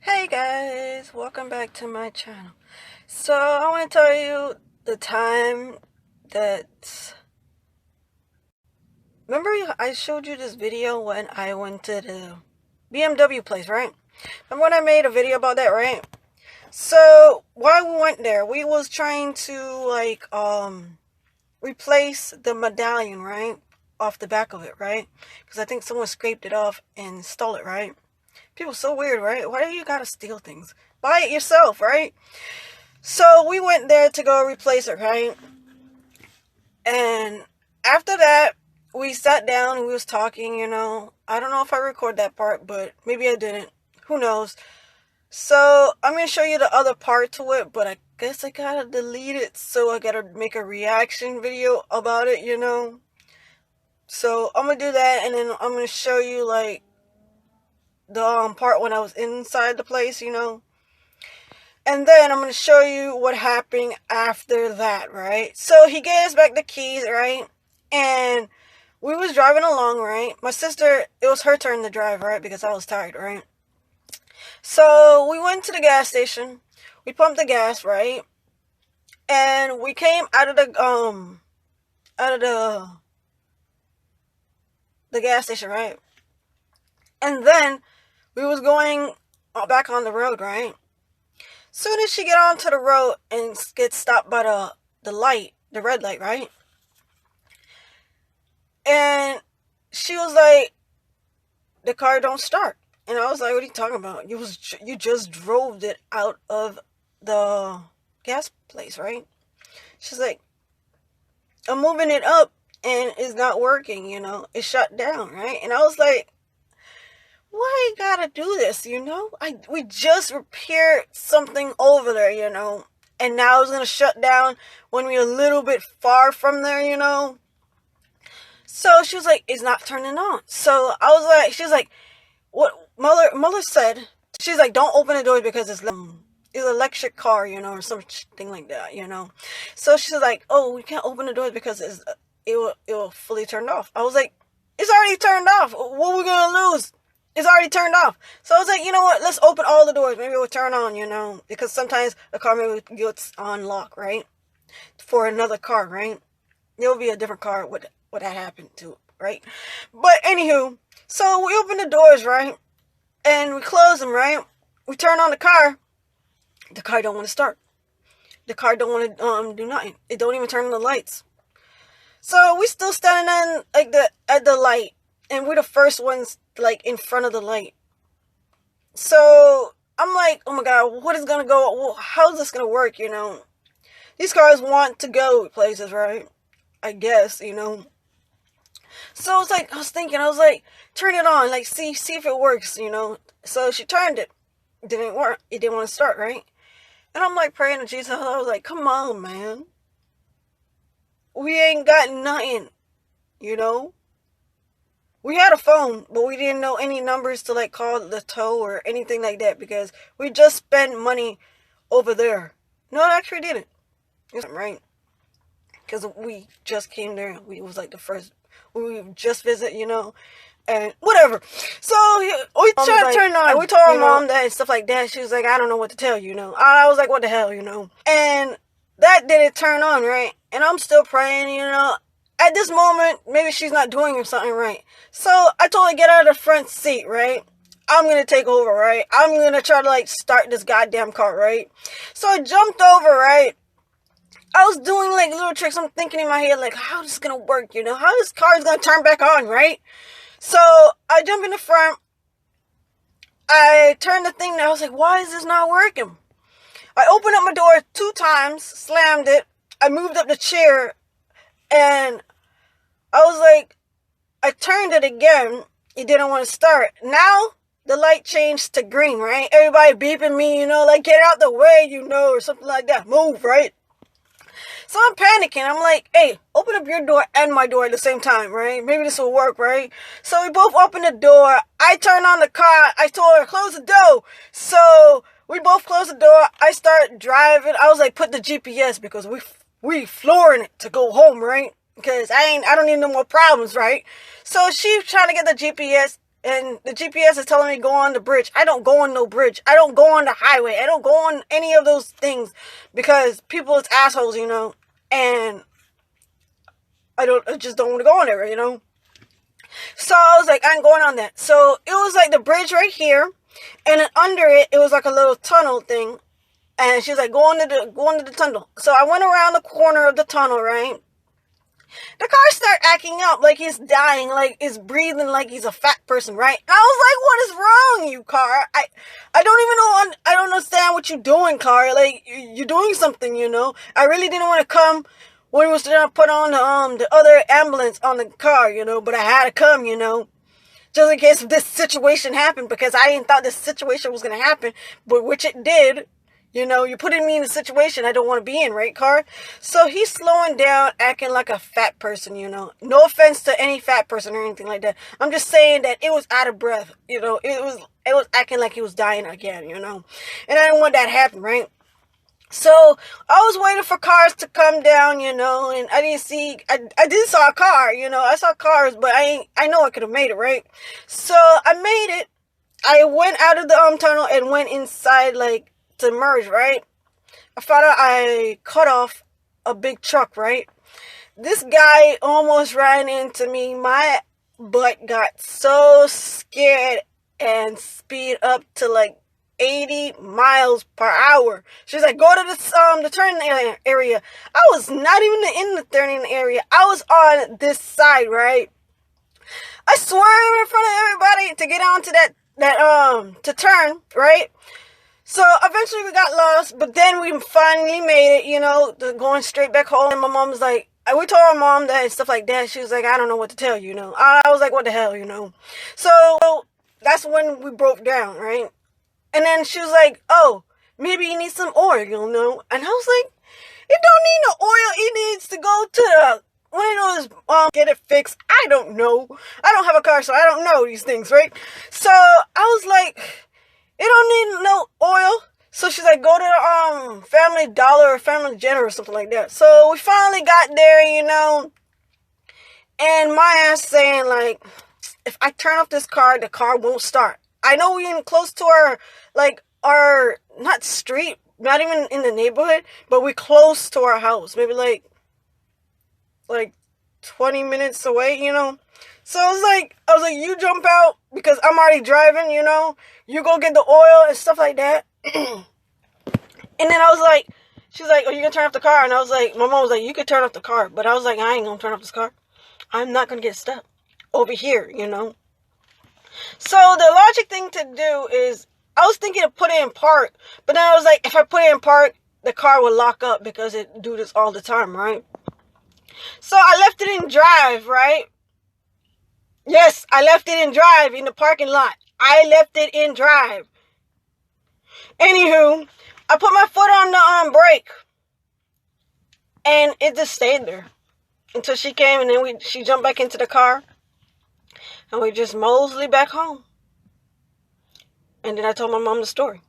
Hey guys, welcome back to my channel. So I want to tell you the time that, remember I showed you this video when I went to the BMW place, right? Remember when I made a video about that, right? So while we went there, we was trying to replace the medallion, right? Off the back of it, right? Because I think someone scraped it off and stole it, right? People so weird, right? Why do you gotta steal things? Buy it yourself, right? So we went there to go replace it, right? And after that, we sat down and we was talking, I don't know if I recorded that part, but maybe I didn't. Who knows? So I'm gonna show you the other part to it, but I guess I gotta delete it, so I gotta make a reaction video about it. So I'm gonna do that, and then I'm gonna show you like the part when I was inside the place. And then I'm going to show you what happened after that, right? So he gave us back the keys, right? And we was driving along, right? My sister, it was her turn to drive, right? Because I was tired, right? So we went to the gas station. We pumped the gas, right? And we came out of the gas station, right? And then we was going back on the road, right? Soon as she get onto the road and get stopped by the light, the red light, right? And she was like, the car don't start. And I was like, what are you talking about? You just drove it out of the gas place, right? She's like, I'm moving it up and it's not working, it's shut down, right? And I was like, why you gotta do this, we just repaired something over there, and now it's gonna shut down when we're a little bit far from there. So she was like, it's not turning on. So I was like, she's like, what mother said, she's like, don't open the doors because it's an electric car, or something like that, So she's like, oh, we can't open the doors because it will fully turn off. I was like, it's already turned off. What are we gonna lose? It's already turned off. So I was like, you know what? Let's open all the doors. Maybe it will turn on, because sometimes a car maybe gets on lock, right? For another car, right? It'll be a different car what that happened to, right? But anywho, so we open the doors, right? And we close them, right? We turn on the car. The car don't want to start. The car don't want to do nothing. It don't even turn on the lights. So we still standing on at the light, and we're the first ones in front of the light. So I'm like, oh my god, what is gonna go? How's this gonna work? These cars want to go places, right? I guess, So it's like I was like, turn it on, see if it works, So she turned it. It didn't work. It didn't want to start, right? And I'm like praying to Jesus. I was like, come on, man. We ain't got nothing, We had a phone, but we didn't know any numbers to call the tow or anything like that because we just spent money over there. No, it actually didn't. Right? Because we just came there. We was the first. We just visit, and whatever. So we tried to turn on. And we told our mom that and stuff like that. She was like, I don't know what to tell you. I was like, what the hell, And that didn't turn on, right? And I'm still praying, At this moment, maybe she's not doing something right. So I told her, get out of the front seat, right? I'm going to take over, right? I'm going to try to, start this goddamn car, right? So I jumped over, right? I was doing, little tricks. I'm thinking in my head, how this is going to work, How this car is going to turn back on, right? So I jump in the front. I turned the thing, and I was like, why is this not working? I opened up my door 2 times, slammed it. I moved up the chair, and I was like, I turned it again. It didn't want to start. Now, the light changed to green, right? Everybody beeping me, get out the way, or something like that. Move, right? So I'm panicking. I'm like, hey, open up your door and my door at the same time, right? Maybe this will work, right? So we both opened the door. I turned on the car. I told her, close the door. So we both closed the door. I start driving. I was like, put the GPS because we flooring it to go home, right? Because I don't need no more problems, right? So she's trying to get the GPS And the GPS is telling me go on the bridge. I don't go on no bridge. I don't go on the highway. I don't go on any of those things because people is assholes, you know. And I just don't want to go on there, you know. So I was like, I'm going on that. So it was like the bridge right here, and then under it, it was like a little tunnel thing. And she was like, go into the tunnel. So I went around the corner of the tunnel, right? The car started acting up like he's dying, like he's breathing like he's a fat person, right? And I was like, what is wrong, you car? I don't even know, I don't understand what you're doing, car. Like, you're doing something, you know? I really didn't want to come when we was going to put on the other ambulance on the car, you know? But I had to come, you know? Just in case this situation happened, because I didn't thought this situation was going to happen, but which it did. You know, you're putting me in a situation I don't want to be in, right, car? So he's slowing down, acting like a fat person, you know. No offense to any fat person or anything like that. I'm just saying that it was out of breath, you know. It was acting like he was dying again, you know. And I didn't want that to happen, right? So I was waiting for cars to come down, you know, and I didn't see, I did saw a car, you know. I saw cars, but I know I could have made it, right? So I made it. I went out of the tunnel and went inside, like, to merge, right? I found out I cut off a big truck, right? This guy almost ran into me. My butt got so scared and speed up to like 80 miles per hour. She's like, go to the turning area. I was not even in the turning area. I was on this side, right? I swerved in front of everybody to get onto to turn, right? So eventually we got lost, but then we finally made it, you know, going straight back home. And my mom was like, we told our mom that and stuff like that. She was like, I don't know what to tell you, you know. I was like, what the hell, you know. So that's when we broke down, right? And then she was like, oh, maybe you need some oil, you know. And I was like, it don't need no oil. It needs to go to one of those, get it fixed. I don't know. I don't have a car, so I don't know these things, right? So I was like, it don't need no oil. So she's like, go to the Family Dollar or Family General or something like that. So we finally got there, you know. And my ass saying, like, if I turn off this car, the car won't start. I know we're in close to our not street, not even in the neighborhood, but we're close to our house. Maybe like 20 minutes away, you know. So I was like, you jump out because I'm already driving, you know. You go get the oil and stuff like that. And then I was like, she's like, are you going to turn off the car? And I was like, my mom was like, you could turn off the car. But I was like, I ain't going to turn off this car. I'm not going to get stuck over here, you know. So the logic thing to do is, I was thinking of putting it in park. But then I was like, if I put it in park, the car will lock up because it do this all the time, right? So I left it in drive, right? Yes, I left it in drive in the parking lot. I left it in drive. Anywho, I put my foot on the brake. And it just stayed there. Until she came and then she jumped back into the car. And we just moseyed back home. And then I told my mom the story.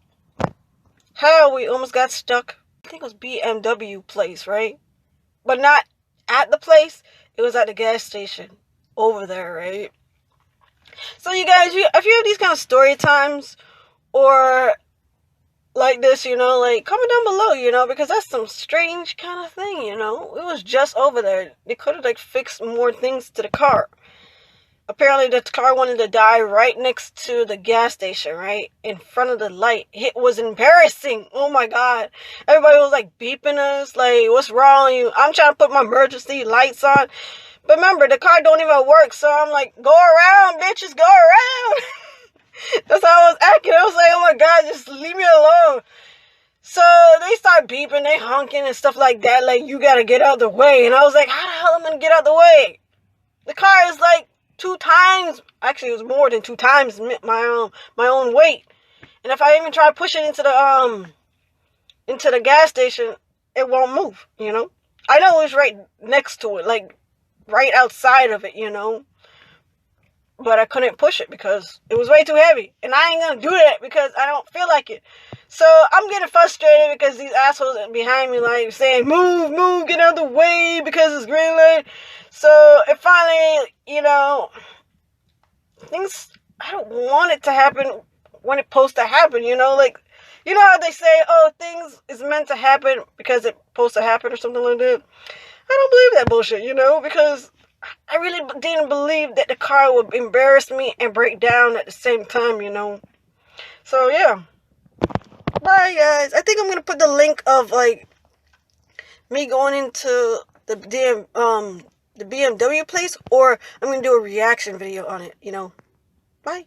How we almost got stuck. I think it was Bmw place, right? But not at the place. It was at the gas station. Over there, right? So you guys, if you have these kind of story times or like this, you know, like comment down below, you know, because that's some strange kind of thing, you know. It was just over there. They could have like fixed more things to the car. Apparently the car wanted to die right next to the gas station, right? In front of the light. It was embarrassing. Oh my God. Everybody was like beeping us, like, what's wrong with you? I'm trying to put my emergency lights on. But remember, the car don't even work, so I'm like, go around, bitches, go around. That's how I was acting. I was like, oh my God, just leave me alone. So they start beeping, they honking and stuff like that, like, you gotta get out of the way. And I was like, how the hell am I gonna get out of the way? The car is like 2 times, actually it was more than 2 times my own weight. And if I even try to push it into the gas station, it won't move, you know? I know it was right next to it, like, right outside of it, you know. But I couldn't push it because it was way too heavy. And I ain't gonna do that because I don't feel like it. So I'm getting frustrated because these assholes behind me like saying, move, get out of the way because it's green light. So it finally, you know, things I don't want it to happen when it's supposed to happen, you know? Like, you know how they say, oh, things is meant to happen because it's supposed to happen or something like that? I don't believe that bullshit, you know? Because I really didn't believe that the car would embarrass me and break down at the same time, you know? So, yeah. Bye, guys. I think I'm going to put the link of, like, me going into the the BMW place, or I'm going to do a reaction video on it, you know? Bye.